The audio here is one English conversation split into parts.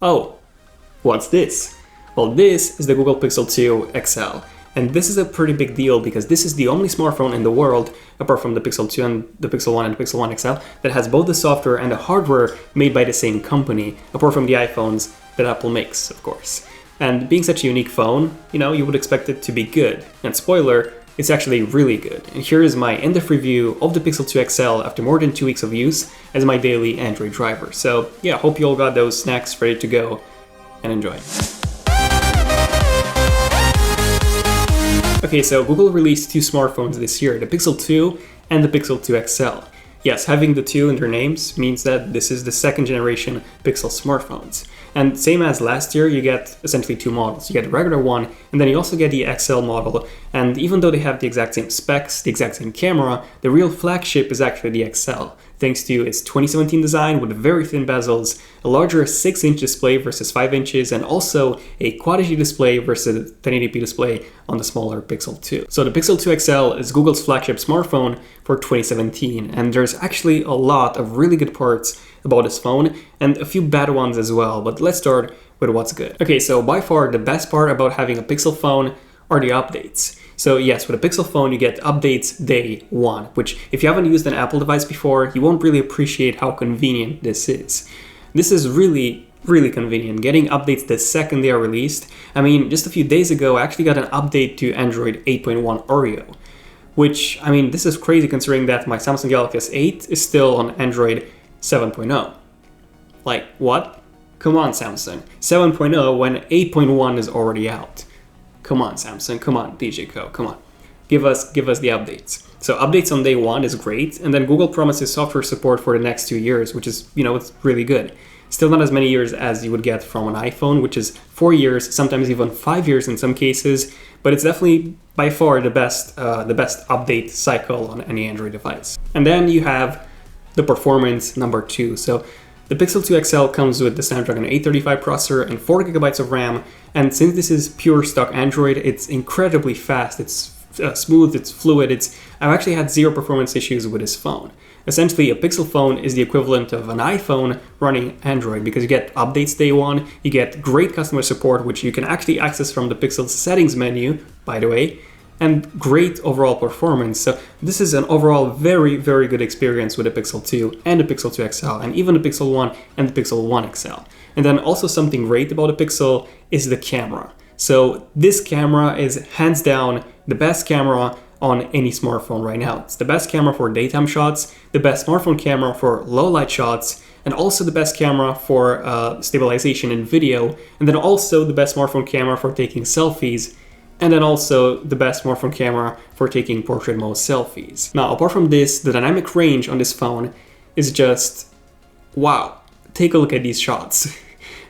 Oh, what's this? Well, this is the Google Pixel 2 XL. And this is a pretty big deal because this is the only smartphone in the world, apart from the Pixel 2 and the Pixel 1 and the Pixel 1 XL, that has both the software and the hardware made by the same company, apart from the iPhones that Apple makes, of course. And being such a unique phone, you would expect it to be good. And spoiler, it's actually really good. And here is my in-depth review of the Pixel 2 XL after more than 2 weeks of use as my daily Android driver. So yeah, hope you all got those snacks ready to go and enjoy. Okay, so Google released 2 smartphones this year, the Pixel 2 and the Pixel 2 XL. Yes, having the 2 in their names means that this is the second generation Pixel smartphones. And same as last year, you get essentially 2 models. You get the regular one, and then you also get the XL model. And even though they have the exact same specs, the exact same camera, the real flagship is actually the XL, thanks to its 2017 design with very thin bezels, a larger 6-inch display versus 5 inches, and also a Quad HD display versus a 1080p display on the smaller Pixel 2. So the Pixel 2 XL is Google's flagship smartphone for 2017, and there's actually a lot of really good parts about this phone, and a few bad ones as well, but let's start with what's good. Okay, so by far the best part about having a Pixel phone are the updates. So yes, with a Pixel phone you get updates day 1, which if you haven't used an Apple device before, you won't really appreciate how convenient this is. This is really convenient, getting updates the second they are released. I mean, just a few days ago I actually got an update to Android 8.1 Oreo, which, I mean, this is crazy considering that my Samsung Galaxy S8 is still on Android 7.0. Like, what? Come on, Samsung. 7.0 when 8.1 is already out. Come on, Samsung. Come on, DJ Co. Come on. Give us the updates. So updates on day 1 is great, and then Google promises software support for the next 2 years, which is, it's really good. Still not as many years as you would get from an iPhone, which is 4 years, sometimes even 5 years in some cases, but it's definitely by far the best update cycle on any Android device. And then you have the performance number 2. So the Pixel 2 XL comes with the Snapdragon 835 processor and 4 GB of RAM, and since this is pure stock Android, it's incredibly fast, it's smooth, it's fluid, I've actually had 0 performance issues with this phone. Essentially, a Pixel phone is the equivalent of an iPhone running Android because you get updates day 1, you get great customer support, which you can actually access from the Pixel settings menu, by the way, and great overall performance. So this is an overall very good experience with the Pixel 2 and the Pixel 2 XL, and even the Pixel 1 and the Pixel 1 XL. And then also something great about the Pixel is the camera. So this camera is hands down the best camera on any smartphone right now. It's the best camera for daytime shots, the best smartphone camera for low light shots, and also the best camera for stabilization in video, and then also the best smartphone camera for taking selfies, and then also the best smartphone camera for taking portrait mode selfies. Now, apart from this, the dynamic range on this phone is just wow. Take a look at these shots.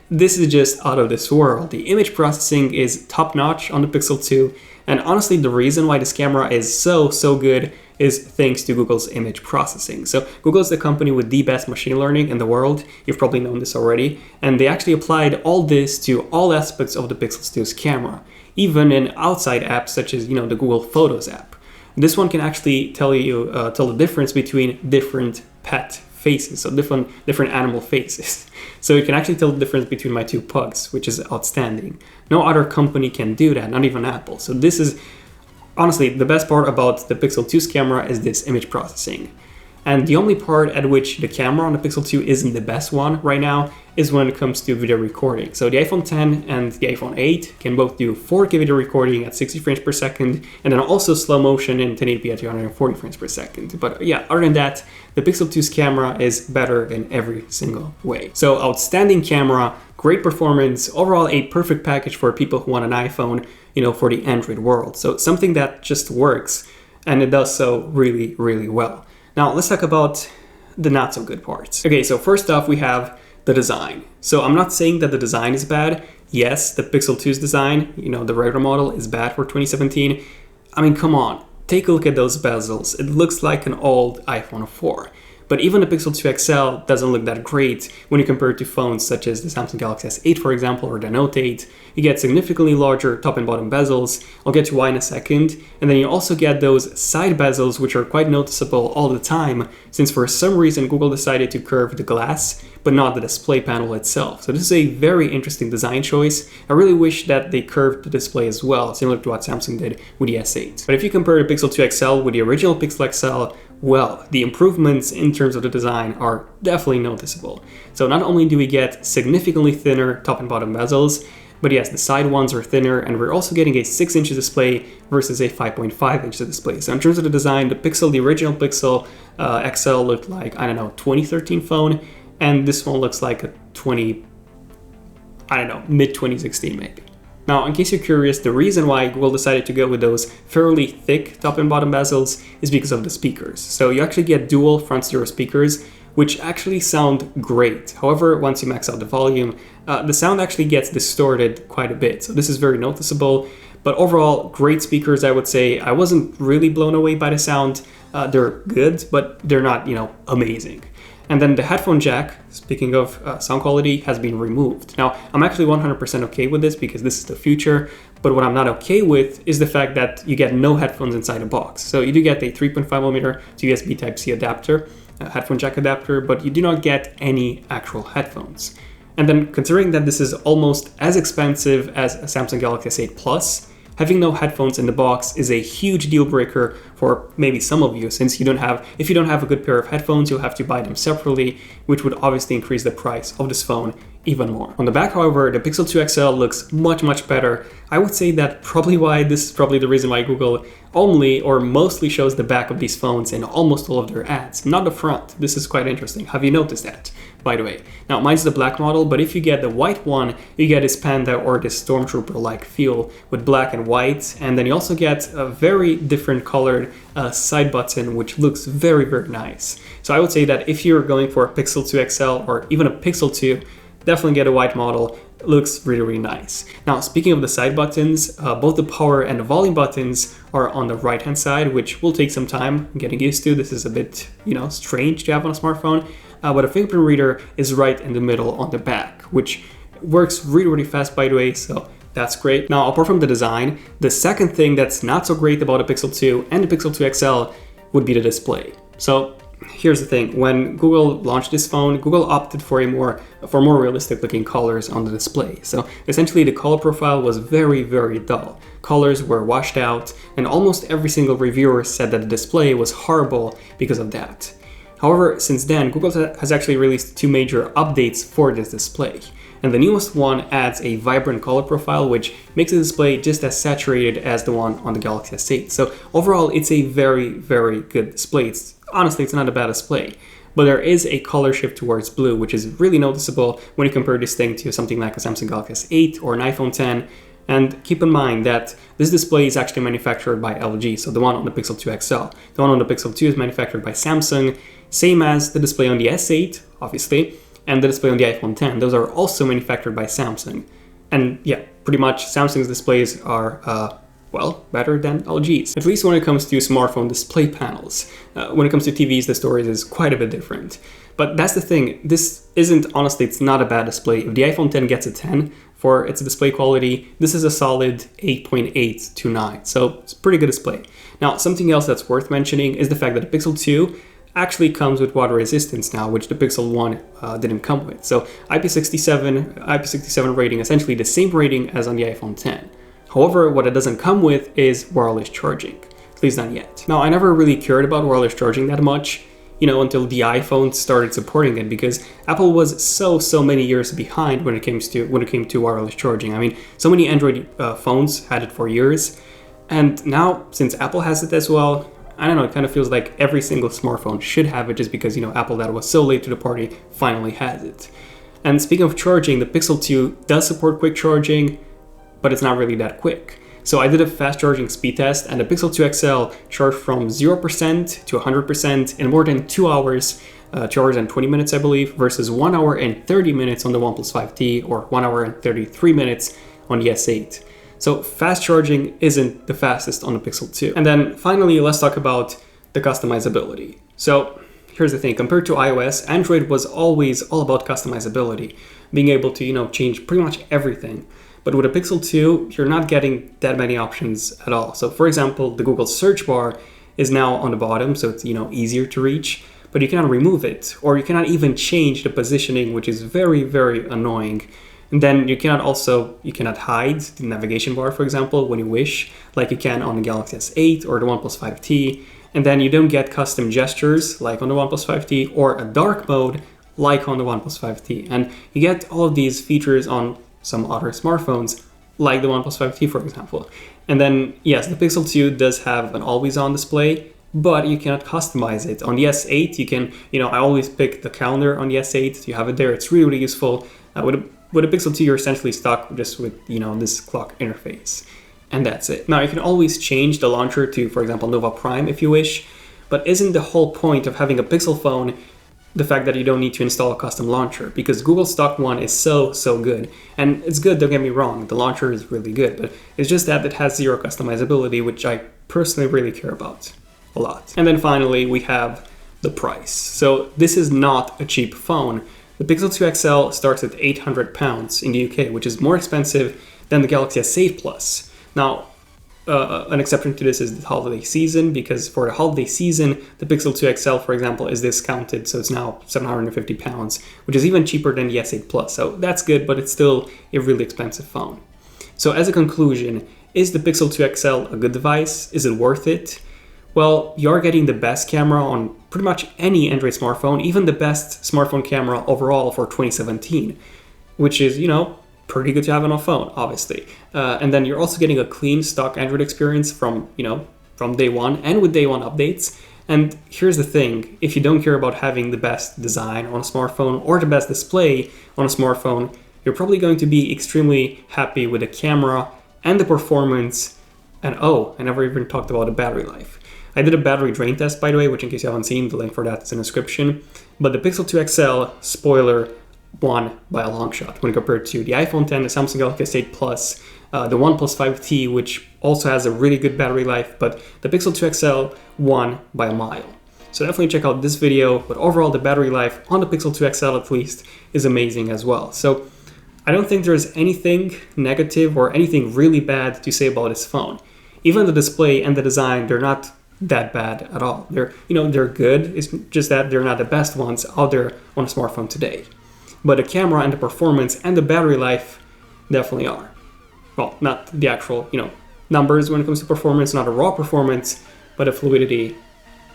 This is just out of this world. The image processing is top-notch on the Pixel 2, and honestly the reason why this camera is so good is thanks to Google's image processing. So Google is the company with the best machine learning in the world. You've probably known this already, and they actually applied all this to all aspects of the Pixel 2's camera, even in outside apps such as the Google Photos app. This one can actually tell the difference between different pet faces, so different animal faces. So it can actually tell the difference between my 2 pugs, which is outstanding. No other company can do that, not even Apple. So this is honestly the best part about the Pixel 2's camera is this image processing. And the only part at which the camera on the Pixel 2 isn't the best one right now is when it comes to video recording. So the iPhone 10 and the iPhone 8 can both do 4K video recording at 60 frames per second, and then also slow motion in 1080p at 240 frames per second. But yeah, other than that, the Pixel 2's camera is better in every single way. So outstanding camera, great performance, overall a perfect package for people who want an iPhone, for the Android world. So something that just works, and it does so really well. Now let's talk about the not so good parts. Okay, so first off we have the design. So I'm not saying that the design is bad. Yes, the Pixel 2's design, the regular model, is bad for 2017. I mean, come on, take a look at those bezels. It looks like an old iPhone 4. But even the Pixel 2 XL doesn't look that great when you compare it to phones such as the Samsung Galaxy S8, for example, or the Note 8. You get significantly larger top and bottom bezels. I'll get to why in a second. And then you also get those side bezels, which are quite noticeable all the time. since for some reason Google decided to curve the glass, but not the display panel itself. So this is a very interesting design choice. I really wish that they curved the display as well, similar to what Samsung did with the S8. But if you compare the Pixel 2 XL with the original Pixel XL, well, the improvements in terms of the design are definitely noticeable. So not only do we get significantly thinner top and bottom bezels, but yes, the side ones are thinner, and we're also getting a 6-inch display versus a 5.5-inch display. So in terms of the design, the original Pixel XL looked like, I don't know, 2013 phone, and this one looks like a mid-2016 maybe. Now, in case you're curious, the reason why Google decided to go with those fairly thick top and bottom bezels is because of the speakers. So you actually get dual front stereo speakers, which actually sound great. However, once you max out the volume, the sound actually gets distorted quite a bit. So this is very noticeable, but overall, great speakers, I would say. I wasn't really blown away by the sound. They're good, but they're not, amazing. And then the headphone jack, speaking of sound quality, has been removed. Now, I'm actually 100% okay with this because this is the future, but what I'm not okay with is the fact that you get no headphones inside a box. So you do get a 3.5mm to USB Type-C adapter, headphone jack adapter, but you do not get any actual headphones. And then considering that this is almost as expensive as a Samsung Galaxy S8 Plus, having no headphones in the box is a huge deal breaker for maybe some of you, since if you don't have a good pair of headphones, you'll have to buy them separately, which would obviously increase the price of this phone even more. On the back, however, the Pixel 2 XL looks much, much better. I would say that this is probably the reason why Google only or mostly shows the back of these phones in almost all of their ads, not the front. This is quite interesting. Have you noticed that, by the way? Now, mine's the black model, but if you get the white one, you get this panda or this stormtrooper-like feel with black and white, and then you also get a very different colored side button, which looks very, very nice. So I would say that if you're going for a Pixel 2 XL or even a Pixel 2, definitely get a white model. It looks really, really nice. Now, speaking of the side buttons, both the power and the volume buttons are on the right-hand side, which will take some time getting used to. This is a bit, strange to have on a smartphone, but a fingerprint reader is right in the middle on the back, which works really, really fast, by the way, so that's great. Now, apart from the design, the second thing that's not so great about the Pixel 2 and the Pixel 2 XL would be the display. So here's the thing, when Google launched this phone, Google opted for more realistic looking colors on the display. So essentially the color profile was very, very dull. Colors were washed out, and almost every single reviewer said that the display was horrible because of that. However, since then, Google has actually released 2 major updates for this display. And the newest one adds a vibrant color profile, which makes the display just as saturated as the one on the Galaxy S8. So overall, it's a very, very good display. Honestly, it's not a bad display. But there is a color shift towards blue, which is really noticeable when you compare this thing to something like a Samsung Galaxy S8 or an iPhone X. And keep in mind that this display is actually manufactured by LG, so the one on the Pixel 2 XL. The one on the Pixel 2 is manufactured by Samsung, same as the display on the S8, obviously, and the display on the iPhone X. Those are also manufactured by Samsung. And yeah, pretty much Samsung's displays are, better than LG's. At least when it comes to smartphone display panels. When it comes to TVs, the story is quite a bit different. But that's the thing, it's not a bad display. If the iPhone X gets a 10 for its display quality, this is a solid 8.8 to 9. So it's a pretty good display. Now, something else that's worth mentioning is the fact that the Pixel 2 actually comes with water resistance now, which the Pixel 1 didn't come with. So IP67 rating, essentially the same rating as on the iPhone X. However, what it doesn't come with is wireless charging, at least not yet. Now, I never really cared about wireless charging that much, until the iPhone started supporting it, because Apple was so many years behind when it came to wireless charging. I mean, so many Android phones had it for years, and now since Apple has it as well, I don't know, it kind of feels like every single smartphone should have it, just because, Apple, that was so late to the party, finally has it. And speaking of charging, the Pixel 2 does support quick charging, but it's not really that quick. So I did a fast charging speed test, and the Pixel 2 XL charged from 0% to 100% in more than 2 hours, 2 hours and 20 minutes, I believe, versus 1 hour and 30 minutes on the OnePlus 5T, or 1 hour and 33 minutes on the S8. So fast charging isn't the fastest on the Pixel 2. And then finally, let's talk about the customizability. So here's the thing, compared to iOS, Android was always all about customizability, being able to, change pretty much everything. But with a Pixel 2, you're not getting that many options at all. So for example, the Google search bar is now on the bottom, so it's, easier to reach. but you cannot remove it, or you cannot even change the positioning, which is very, very annoying. And then you cannot hide the navigation bar, for example, when you wish, like you can on the Galaxy S8 or the OnePlus 5T. And then you don't get custom gestures like on the OnePlus 5T, or a dark mode like on the OnePlus 5T. And you get all of these features on some other smartphones, like the OnePlus 5T, for example. And then, yes, the Pixel 2 does have an always-on display, but you cannot customize it. On the S8, you can, I always pick the calendar on the S8. You have it there. It's really, really useful. With a Pixel 2, you're essentially stuck just with, this clock interface. And that's it. Now, you can always change the launcher to, for example, Nova Prime if you wish, but isn't the whole point of having a Pixel phone the fact that you don't need to install a custom launcher? Because Google's stock one is so good. And it's good, don't get me wrong, the launcher is really good, but it's just that it has zero customizability, which I personally really care about a lot. And then finally, we have the price. So this is not a cheap phone. The Pixel 2 XL starts at £800 in the UK, which is more expensive than the Galaxy S8 Plus. Now, an exception to this is the holiday season, because for the holiday season, the Pixel 2 XL, for example, is discounted, so it's now £750, which is even cheaper than the S8 Plus. So that's good, but it's still a really expensive phone. So as a conclusion, is the Pixel 2 XL a good device? Is it worth it? Well, you're getting the best camera on pretty much any Android smartphone, even the best smartphone camera overall for 2017, which is, pretty good to have on a phone, obviously. And then you're also getting a clean stock Android experience from day one and with day one updates. And here's the thing, if you don't care about having the best design on a smartphone or the best display on a smartphone, you're probably going to be extremely happy with the camera and the performance. And I never even talked about the battery life. I did a battery drain test, by the way, which in case you haven't seen, the link for that is in the description. But the Pixel 2 XL, spoiler, won by a long shot when compared to the iPhone 10, the Samsung Galaxy S8 Plus, the OnePlus 5T, which also has a really good battery life, but the Pixel 2 XL won by a mile. So definitely check out this video, but overall the battery life on the Pixel 2 XL at least is amazing as well. So I don't think there's anything negative or anything really bad to say about this phone. Even the display and the design, they're not that bad at all. They're good. It's just that they're not the best ones out there on a smartphone today. But the camera and the performance and the battery life definitely are. Well, not the actual, numbers when it comes to performance, not a raw performance, but a fluidity,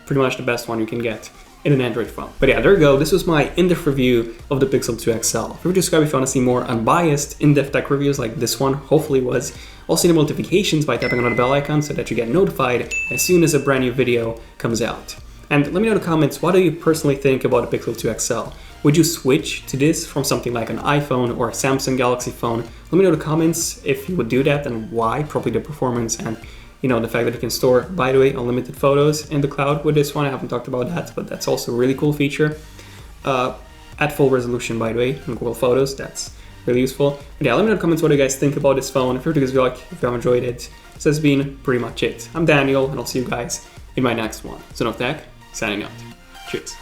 pretty much the best one you can get in an Android phone. But yeah, there you go. This was my in-depth review of the Pixel 2 XL. If you subscribe if you want to see more unbiased, in-depth tech reviews like this one, hopefully was. Also enable notifications by tapping on the bell icon so that you get notified as soon as a brand new video comes out. And let me know in the comments, what do you personally think about the Pixel 2 XL? Would you switch to this from something like an iPhone or a Samsung Galaxy phone? Let me know in the comments if you would do that and why. Probably the performance and the fact that you can store, by the way, unlimited photos in the cloud with this one. I haven't talked about that, but that's also a really cool feature. At full resolution, by the way, in Google Photos. That's really useful. But yeah, let me know in the comments what you guys think about this phone. If you have enjoyed it, this has been pretty much it. I'm Daniel, and I'll see you guys in my next one. So, no tech, signing out. Cheers.